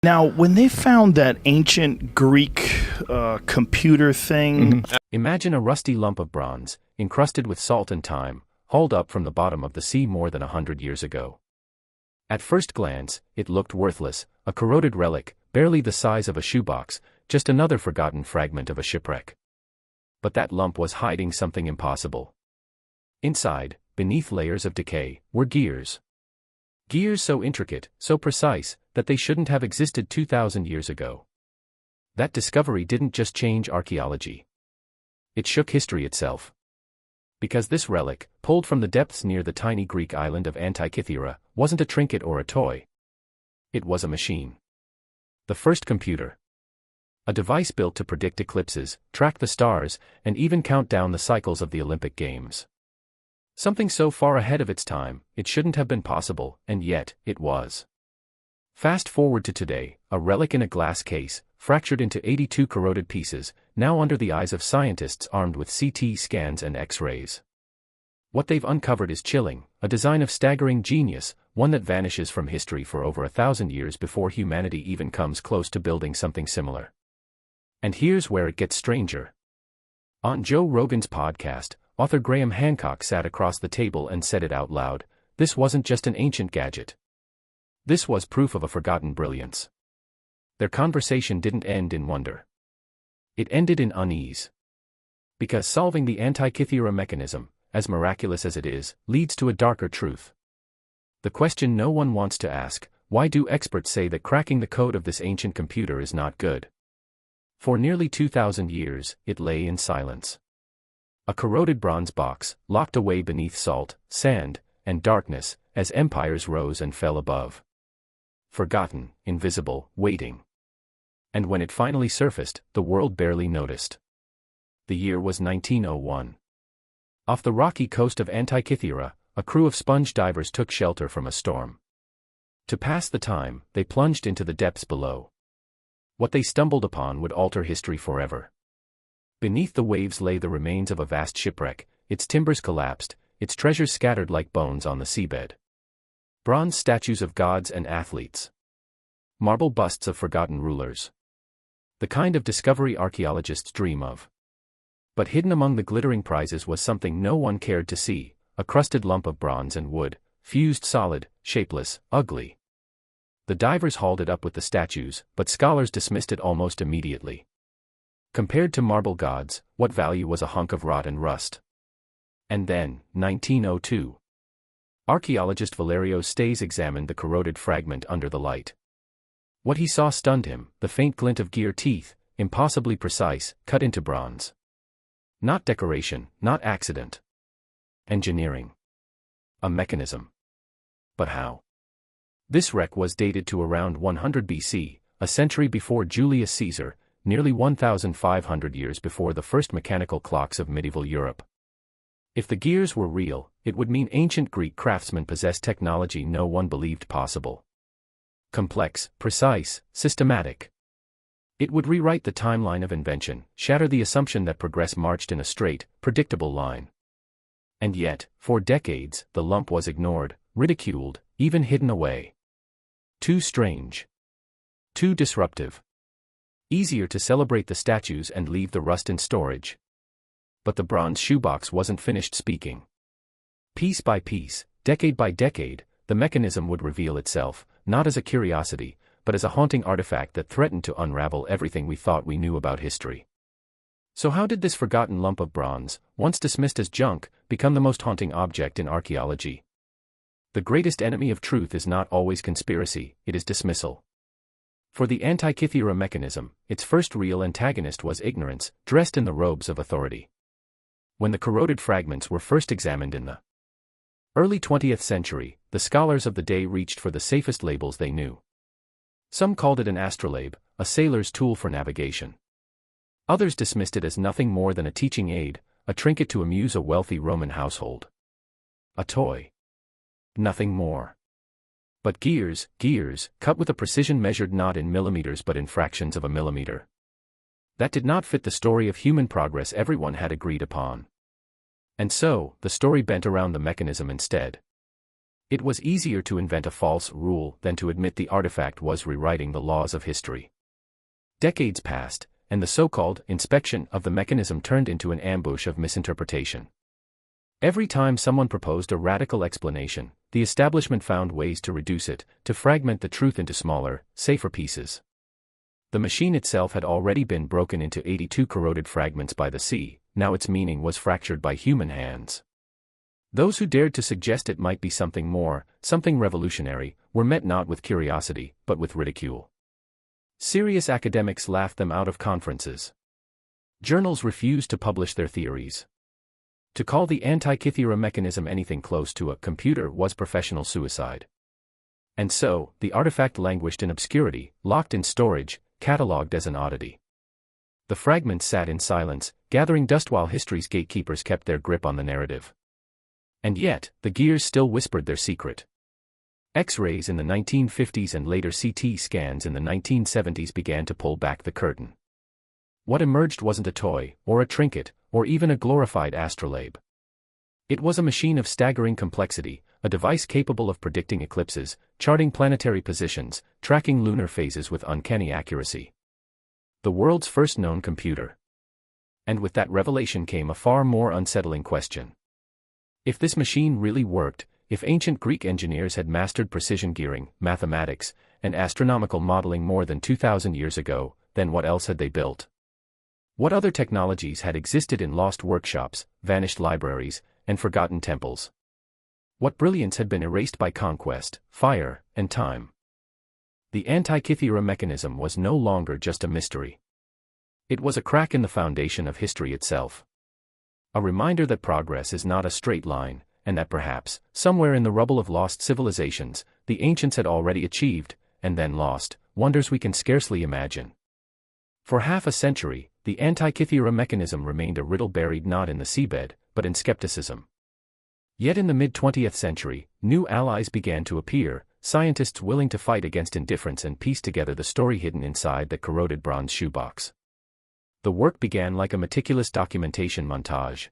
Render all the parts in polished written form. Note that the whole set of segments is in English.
Now, when they found that ancient Greek computer thing, Imagine a rusty lump of bronze, encrusted with salt and time, hauled up from the bottom of the sea more than 100 years ago. At first glance, it looked worthless, a corroded relic, barely the size of a shoebox, just another forgotten fragment of a shipwreck. But that lump was hiding something impossible. Inside, beneath layers of decay, were gears. Gears so intricate, so precise, that they shouldn't have existed 2,000 years ago. That discovery didn't just change archaeology. It shook history itself. Because this relic, pulled from the depths near the tiny Greek island of Antikythera, wasn't a trinket or a toy. It was a machine. The first computer. A device built to predict eclipses, track the stars, and even count down the cycles of the Olympic Games. Something so far ahead of its time, it shouldn't have been possible, and yet, it was. Fast forward to today, a relic in a glass case, fractured into 82 corroded pieces, now under the eyes of scientists armed with CT scans and X-rays. What they've uncovered is chilling, a design of staggering genius, one that vanishes from history for over 1,000 years before humanity even comes close to building something similar. And here's where it gets stranger. On Joe Rogan's podcast, author Graham Hancock sat across the table and said it out loud, this wasn't just an ancient gadget. This was proof of a forgotten brilliance. Their conversation didn't end in wonder. It ended in unease. Because solving the Antikythera mechanism, as miraculous as it is, leads to a darker truth. The question no one wants to ask, why do experts say that cracking the code of this ancient computer is not good? For nearly 2,000 years, it lay in silence. A corroded bronze box, locked away beneath salt, sand, and darkness, as empires rose and fell above. Forgotten, invisible, waiting. And when it finally surfaced, the world barely noticed. The year was 1901. Off the rocky coast of Antikythera, a crew of sponge divers took shelter from a storm. To pass the time, they plunged into the depths below. What they stumbled upon would alter history forever. Beneath the waves lay the remains of a vast shipwreck, its timbers collapsed, its treasures scattered like bones on the seabed. Bronze statues of gods and athletes. Marble busts of forgotten rulers. The kind of discovery archaeologists dream of. But hidden among the glittering prizes was something no one cared to see, a crusted lump of bronze and wood, fused solid, shapeless, ugly. The divers hauled it up with the statues, but scholars dismissed it almost immediately. Compared to marble gods, what value was a hunk of rot and rust? And then, 1902. Archaeologist Valerio Stays examined the corroded fragment under the light. What he saw stunned him, the faint glint of gear teeth, impossibly precise, cut into bronze. Not decoration, not accident. Engineering. A mechanism. But how? This wreck was dated to around 100 BC, a century before Julius Caesar, nearly 1,500 years before the first mechanical clocks of medieval Europe. If the gears were real, it would mean ancient Greek craftsmen possessed technology no one believed possible. Complex, precise, systematic. It would rewrite the timeline of invention, shatter the assumption that progress marched in a straight, predictable line. And yet, for decades, the lump was ignored, ridiculed, even hidden away. Too strange. Too disruptive. Easier to celebrate the statues and leave the rust in storage. But the bronze shoebox wasn't finished speaking. Piece by piece, decade by decade, the mechanism would reveal itself, not as a curiosity, but as a haunting artifact that threatened to unravel everything we thought we knew about history. So how did this forgotten lump of bronze, once dismissed as junk, become the most haunting object in archaeology? The greatest enemy of truth is not always conspiracy, it is dismissal. For the Antikythera mechanism, its first real antagonist was ignorance, dressed in the robes of authority. When the corroded fragments were first examined in the early 20th century, the scholars of the day reached for the safest labels they knew. Some called it an astrolabe, a sailor's tool for navigation. Others dismissed it as nothing more than a teaching aid, a trinket to amuse a wealthy Roman household. A toy. Nothing more. But gears, cut with a precision measured not in millimeters but in fractions of a millimeter. That did not fit the story of human progress everyone had agreed upon. And so, the story bent around the mechanism instead. It was easier to invent a false rule than to admit the artifact was rewriting the laws of history. Decades passed, and the so-called inspection of the mechanism turned into an ambush of misinterpretation. Every time someone proposed a radical explanation, the establishment found ways to reduce it, to fragment the truth into smaller, safer pieces. The machine itself had already been broken into 82 corroded fragments by the sea, now its meaning was fractured by human hands. Those who dared to suggest it might be something more, something revolutionary, were met not with curiosity, but with ridicule. Serious academics laughed them out of conferences. Journals refused to publish their theories. To call the Antikythera mechanism anything close to a computer was professional suicide. And so, the artifact languished in obscurity, locked in storage, catalogued as an oddity. The fragments sat in silence, gathering dust while history's gatekeepers kept their grip on the narrative. And yet, the gears still whispered their secret. X-rays in the 1950s and later CT scans in the 1970s began to pull back the curtain. What emerged wasn't a toy, or a trinket, or even a glorified astrolabe. It was a machine of staggering complexity, a device capable of predicting eclipses, charting planetary positions, tracking lunar phases with uncanny accuracy. The world's first known computer. And with that revelation came a far more unsettling question. If this machine really worked, if ancient Greek engineers had mastered precision gearing, mathematics, and astronomical modeling more than 2,000 years ago, then what else had they built? What other technologies had existed in lost workshops, vanished libraries, and forgotten temples? What brilliance had been erased by conquest, fire, and time? The Antikythera mechanism was no longer just a mystery. It was a crack in the foundation of history itself. A reminder that progress is not a straight line, and that perhaps, somewhere in the rubble of lost civilizations, the ancients had already achieved, and then lost, wonders we can scarcely imagine. For half a century, the Antikythera mechanism remained a riddle buried not in the seabed, but in skepticism. Yet in the mid-20th century, new allies began to appear, scientists willing to fight against indifference and piece together the story hidden inside the corroded bronze shoebox. The work began like a meticulous documentation montage.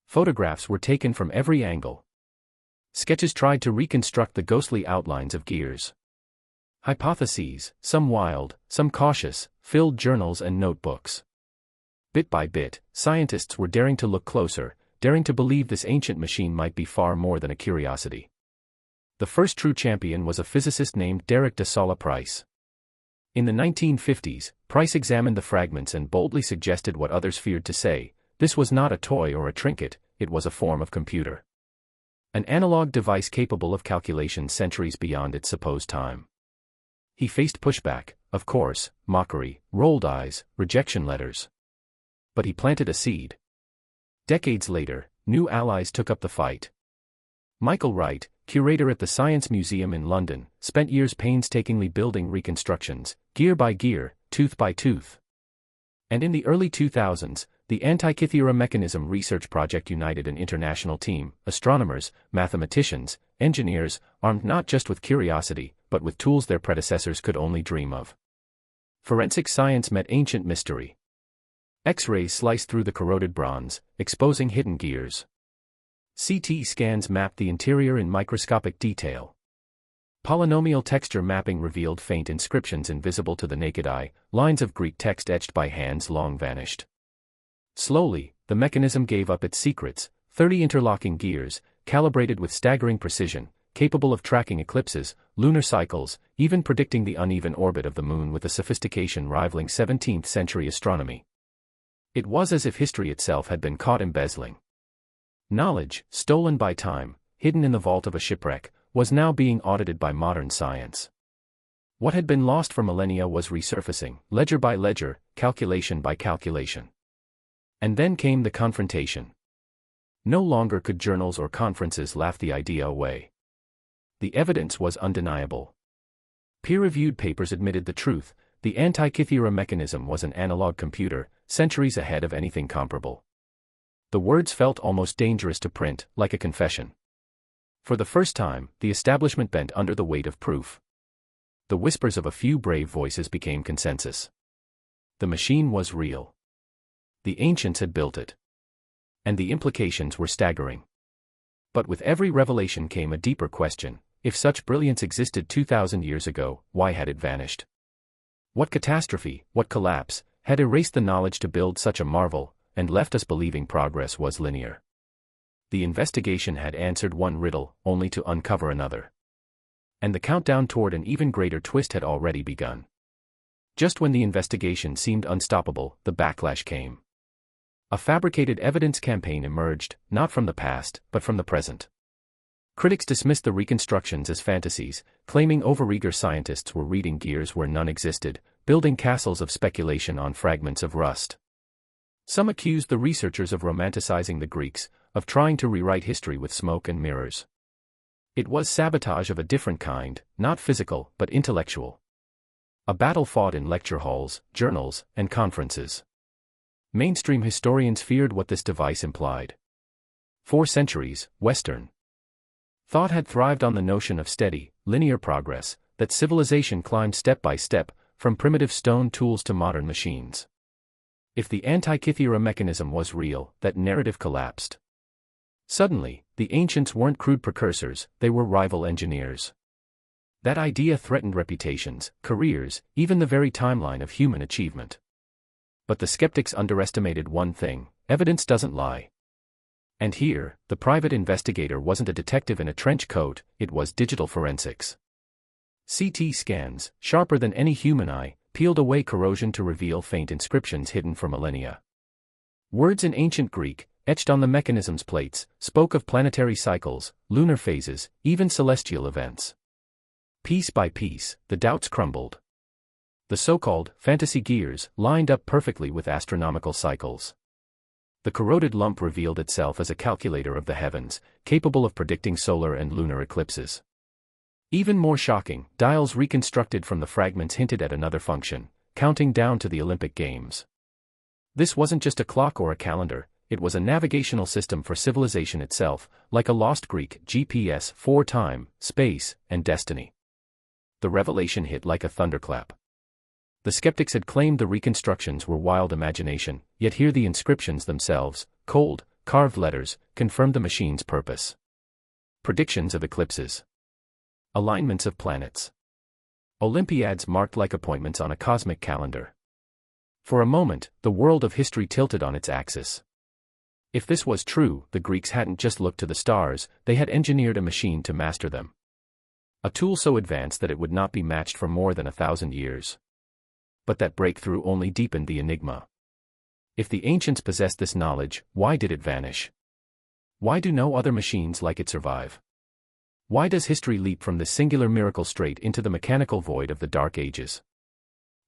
Photographs were taken from every angle. Sketches tried to reconstruct the ghostly outlines of gears. Hypotheses, some wild, some cautious, filled journals and notebooks. Bit by bit, scientists were daring to look closer, daring to believe this ancient machine might be far more than a curiosity. The first true champion was a physicist named Derek de Solla Price. In the 1950s, Price examined the fragments and boldly suggested what others feared to say: this was not a toy or a trinket, it was a form of computer. An analog device capable of calculation centuries beyond its supposed time. He faced pushback, of course, mockery, rolled eyes, rejection letters. But he planted a seed. Decades later, new allies took up the fight. Michael Wright, curator at the Science Museum in London, spent years painstakingly building reconstructions, gear by gear, tooth by tooth. And in the early 2000s, the Antikythera Mechanism Research Project united an international team, astronomers, mathematicians, engineers, armed not just with curiosity, but with tools their predecessors could only dream of. Forensic science met ancient mystery. X-rays sliced through the corroded bronze, exposing hidden gears. CT scans mapped the interior in microscopic detail. Polynomial texture mapping revealed faint inscriptions invisible to the naked eye, lines of Greek text etched by hands long vanished. Slowly, the mechanism gave up its secrets: 30 interlocking gears, calibrated with staggering precision, capable of tracking eclipses, lunar cycles, even predicting the uneven orbit of the moon with a sophistication rivaling 17th-century astronomy. It was as if history itself had been caught embezzling. Knowledge, stolen by time, hidden in the vault of a shipwreck, was now being audited by modern science. What had been lost for millennia was resurfacing, ledger by ledger, calculation by calculation. And then came the confrontation. No longer could journals or conferences laugh the idea away. The evidence was undeniable. Peer-reviewed papers admitted the truth: the Antikythera mechanism was an analog computer, centuries ahead of anything comparable. The words felt almost dangerous to print, like a confession. For the first time, the establishment bent under the weight of proof. The whispers of a few brave voices became consensus. The machine was real. The ancients had built it. And the implications were staggering. But with every revelation came a deeper question: if such brilliance existed 2,000 years ago, why had it vanished? What catastrophe, what collapse, had erased the knowledge to build such a marvel, and left us believing progress was linear? The investigation had answered one riddle, only to uncover another. And the countdown toward an even greater twist had already begun. Just when the investigation seemed unstoppable, the backlash came. A fabricated evidence campaign emerged, not from the past, but from the present. Critics dismissed the reconstructions as fantasies, claiming overeager scientists were reading gears where none existed, building castles of speculation on fragments of rust. Some accused the researchers of romanticizing the Greeks, of trying to rewrite history with smoke and mirrors. It was sabotage of a different kind, not physical, but intellectual. A battle fought in lecture halls, journals, and conferences. Mainstream historians feared what this device implied. For centuries, Western thought had thrived on the notion of steady, linear progress, that civilization climbed step by step, from primitive stone tools to modern machines. If the Antikythera mechanism was real, that narrative collapsed. Suddenly, the ancients weren't crude precursors, they were rival engineers. That idea threatened reputations, careers, even the very timeline of human achievement. But the skeptics underestimated one thing: evidence doesn't lie. And here, the private investigator wasn't a detective in a trench coat, it was digital forensics. CT scans, sharper than any human eye, peeled away corrosion to reveal faint inscriptions hidden for millennia. Words in ancient Greek, etched on the mechanism's plates, spoke of planetary cycles, lunar phases, even celestial events. Piece by piece, the doubts crumbled. The so-called fantasy gears lined up perfectly with astronomical cycles. The corroded lump revealed itself as a calculator of the heavens, capable of predicting solar and lunar eclipses. Even more shocking, dials reconstructed from the fragments hinted at another function: counting down to the Olympic Games. This wasn't just a clock or a calendar, it was a navigational system for civilization itself, like a lost Greek GPS for time, space, and destiny. The revelation hit like a thunderclap. The skeptics had claimed the reconstructions were wild imagination, yet here the inscriptions themselves, cold, carved letters, confirmed the machine's purpose. Predictions of eclipses. Alignments of planets. Olympiads marked like appointments on a cosmic calendar. For a moment, the world of history tilted on its axis. If this was true, the Greeks hadn't just looked to the stars, they had engineered a machine to master them. A tool so advanced that it would not be matched for more than 1,000 years. But that breakthrough only deepened the enigma. If the ancients possessed this knowledge, why did it vanish? Why do no other machines like it survive? Why does history leap from this singular miracle straight into the mechanical void of the Dark Ages?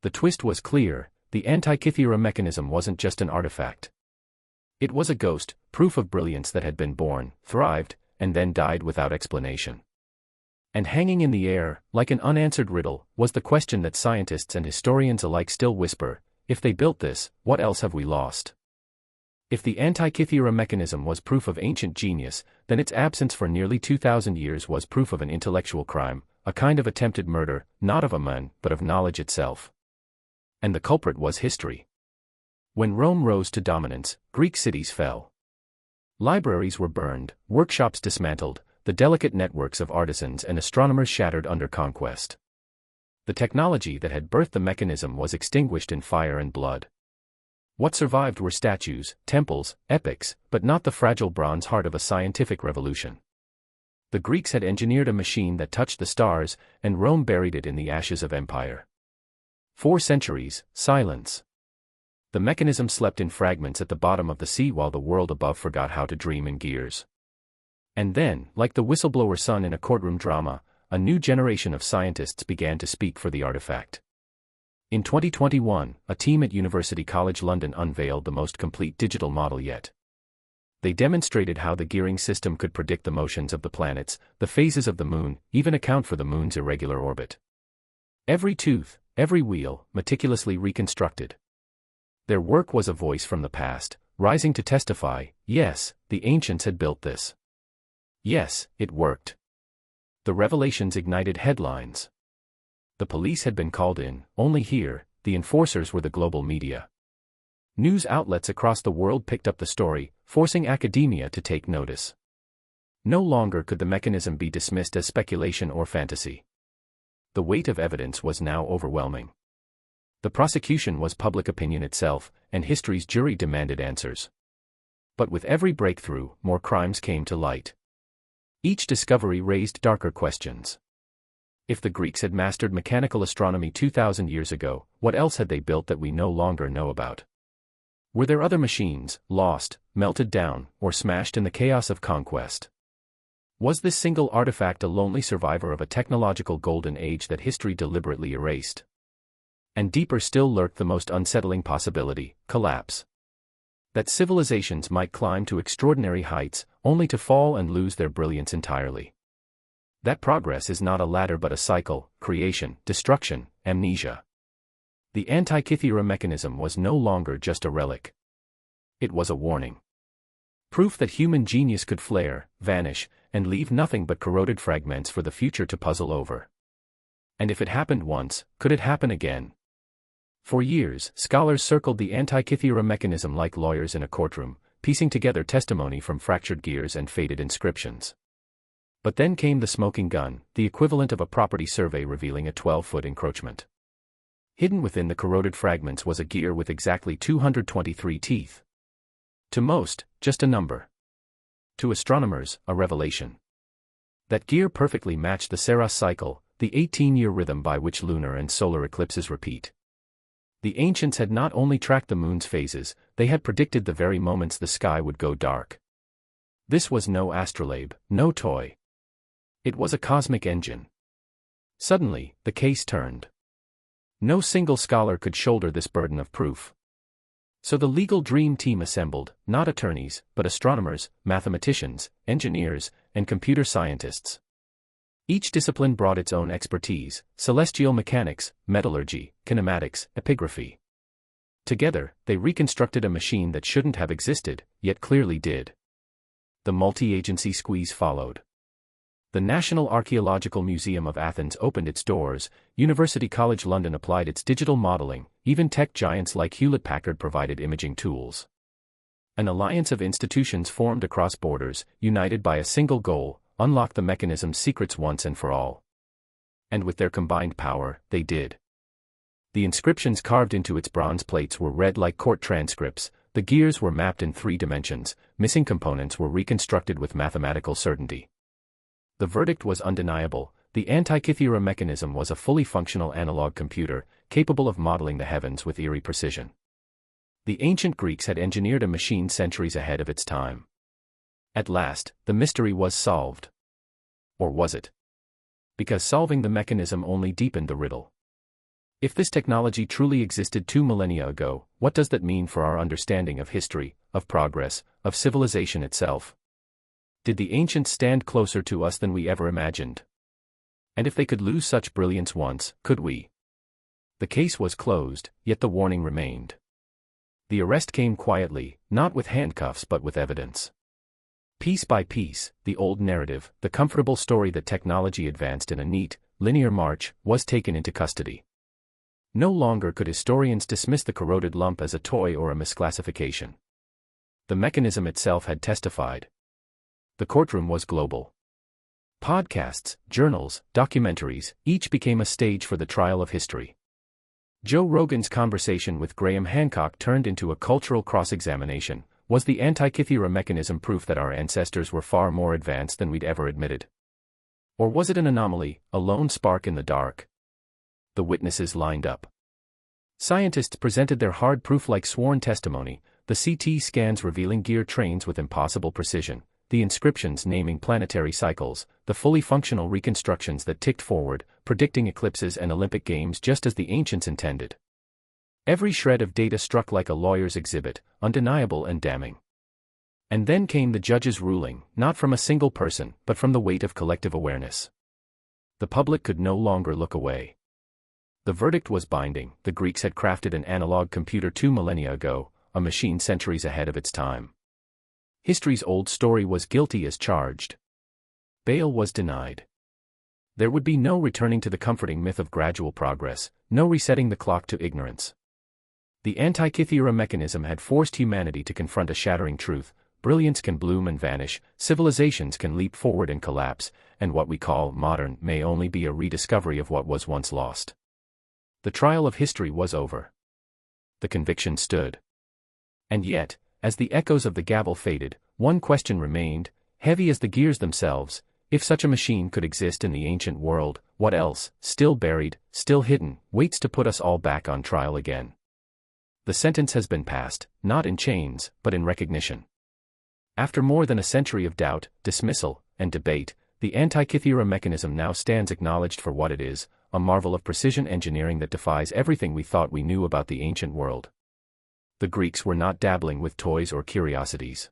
The twist was clear: the Antikythera mechanism wasn't just an artifact. It was a ghost, proof of brilliance that had been born, thrived, and then died without explanation. And hanging in the air, like an unanswered riddle, was the question that scientists and historians alike still whisper: if they built this, what else have we lost? If the Antikythera mechanism was proof of ancient genius, then its absence for nearly 2,000 years was proof of an intellectual crime, a kind of attempted murder, not of a man, but of knowledge itself. And the culprit was history. When Rome rose to dominance, Greek cities fell. Libraries were burned, workshops dismantled, the delicate networks of artisans and astronomers shattered under conquest. The technology that had birthed the mechanism was extinguished in fire and blood. What survived were statues, temples, epics, but not the fragile bronze heart of a scientific revolution. The Greeks had engineered a machine that touched the stars, and Rome buried it in the ashes of empire. 4 centuries, silence. The mechanism slept in fragments at the bottom of the sea while the world above forgot how to dream in gears. And then, like the whistleblower son in a courtroom drama, a new generation of scientists began to speak for the artifact. In 2021, a team at University College London unveiled the most complete digital model yet. They demonstrated how the gearing system could predict the motions of the planets, the phases of the moon, even account for the moon's irregular orbit. Every tooth, every wheel, meticulously reconstructed. Their work was a voice from the past, rising to testify: yes, the ancients had built this. Yes, it worked. The revelations ignited headlines. The police had been called in, only here, the enforcers were the global media. News outlets across the world picked up the story, forcing academia to take notice. No longer could the mechanism be dismissed as speculation or fantasy. The weight of evidence was now overwhelming. The prosecution was public opinion itself, and history's jury demanded answers. But with every breakthrough, more crimes came to light. Each discovery raised darker questions. If the Greeks had mastered mechanical astronomy 2,000 years ago, what else had they built that we no longer know about? Were there other machines, lost, melted down, or smashed in the chaos of conquest? Was this single artifact a lonely survivor of a technological golden age that history deliberately erased? And deeper still lurked the most unsettling possibility: collapse. That civilizations might climb to extraordinary heights, only to fall and lose their brilliance entirely. That progress is not a ladder but a cycle: creation, destruction, amnesia. The Antikythera mechanism was no longer just a relic. It was a warning. Proof that human genius could flare, vanish, and leave nothing but corroded fragments for the future to puzzle over. And if it happened once, could it happen again? For years, scholars circled the Antikythera mechanism like lawyers in a courtroom, piecing together testimony from fractured gears and faded inscriptions. But then came the smoking gun, the equivalent of a property survey revealing a 12-foot encroachment. Hidden within the corroded fragments was a gear with exactly 223 teeth. To most, just a number. To astronomers, a revelation. That gear perfectly matched the Saros cycle, the 18-year rhythm by which lunar and solar eclipses repeat. The ancients had not only tracked the moon's phases, they had predicted the very moments the sky would go dark. This was no astrolabe, no toy. It was a cosmic engine. Suddenly, the case turned. No single scholar could shoulder this burden of proof. So the legal dream team assembled, not attorneys, but astronomers, mathematicians, engineers, and computer scientists. Each discipline brought its own expertise: celestial mechanics, metallurgy, kinematics, epigraphy. Together, they reconstructed a machine that shouldn't have existed, yet clearly did. The multi-agency squeeze followed. The National Archaeological Museum of Athens opened its doors, University College London applied its digital modeling, even tech giants like Hewlett-Packard provided imaging tools. An alliance of institutions formed across borders, united by a single goal: unlock the mechanism's secrets once and for all. And with their combined power, they did. The inscriptions carved into its bronze plates were read like court transcripts, the gears were mapped in 3 dimensions, missing components were reconstructed with mathematical certainty. The verdict was undeniable: the Antikythera mechanism was a fully functional analog computer, capable of modeling the heavens with eerie precision. The ancient Greeks had engineered a machine centuries ahead of its time. At last, the mystery was solved. Or was it? Because solving the mechanism only deepened the riddle. If this technology truly existed 2 millennia ago, what does that mean for our understanding of history, of progress, of civilization itself? Did the ancients stand closer to us than we ever imagined? And if they could lose such brilliance once, could we? The case was closed, yet the warning remained. The arrest came quietly, not with handcuffs but with evidence. Piece by piece, the old narrative, the comfortable story that technology advanced in a neat, linear march, was taken into custody. No longer could historians dismiss the corroded lump as a toy or a misclassification. The mechanism itself had testified. The courtroom was global. Podcasts, journals, documentaries, each became a stage for the trial of history. Joe Rogan's conversation with Graham Hancock turned into a cultural cross-examination. Was the Antikythera mechanism proof that our ancestors were far more advanced than we'd ever admitted? Or was it an anomaly, a lone spark in the dark? The witnesses lined up. Scientists presented their hard proof like sworn testimony, the CT scans revealing gear trains with impossible precision, the inscriptions naming planetary cycles, the fully functional reconstructions that ticked forward, predicting eclipses and Olympic Games just as the ancients intended. Every shred of data struck like a lawyer's exhibit, undeniable and damning. And then came the judge's ruling, not from a single person, but from the weight of collective awareness. The public could no longer look away. The verdict was binding: the Greeks had crafted an analog computer 2 millennia ago, a machine centuries ahead of its time. History's old story was guilty as charged. Bail was denied. There would be no returning to the comforting myth of gradual progress, no resetting the clock to ignorance. The Antikythera mechanism had forced humanity to confront a shattering truth: brilliance can bloom and vanish, civilizations can leap forward and collapse, and what we call modern may only be a rediscovery of what was once lost. The trial of history was over. The conviction stood. And yet, as the echoes of the gavel faded, one question remained, heavy as the gears themselves: if such a machine could exist in the ancient world, what else, still buried, still hidden, waits to put us all back on trial again? The sentence has been passed, not in chains, but in recognition. After more than a century of doubt, dismissal, and debate, the Antikythera mechanism now stands acknowledged for what it is, a marvel of precision engineering that defies everything we thought we knew about the ancient world. The Greeks were not dabbling with toys or curiosities.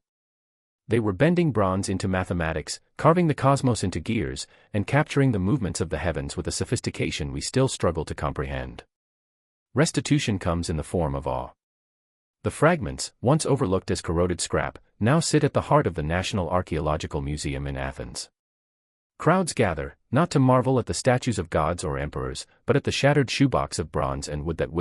They were bending bronze into mathematics, carving the cosmos into gears, and capturing the movements of the heavens with a sophistication we still struggle to comprehend. Restitution comes in the form of awe. The fragments, once overlooked as corroded scrap, now sit at the heart of the National Archaeological Museum in Athens. Crowds gather, not to marvel at the statues of gods or emperors, but at the shattered shoebox of bronze and wood that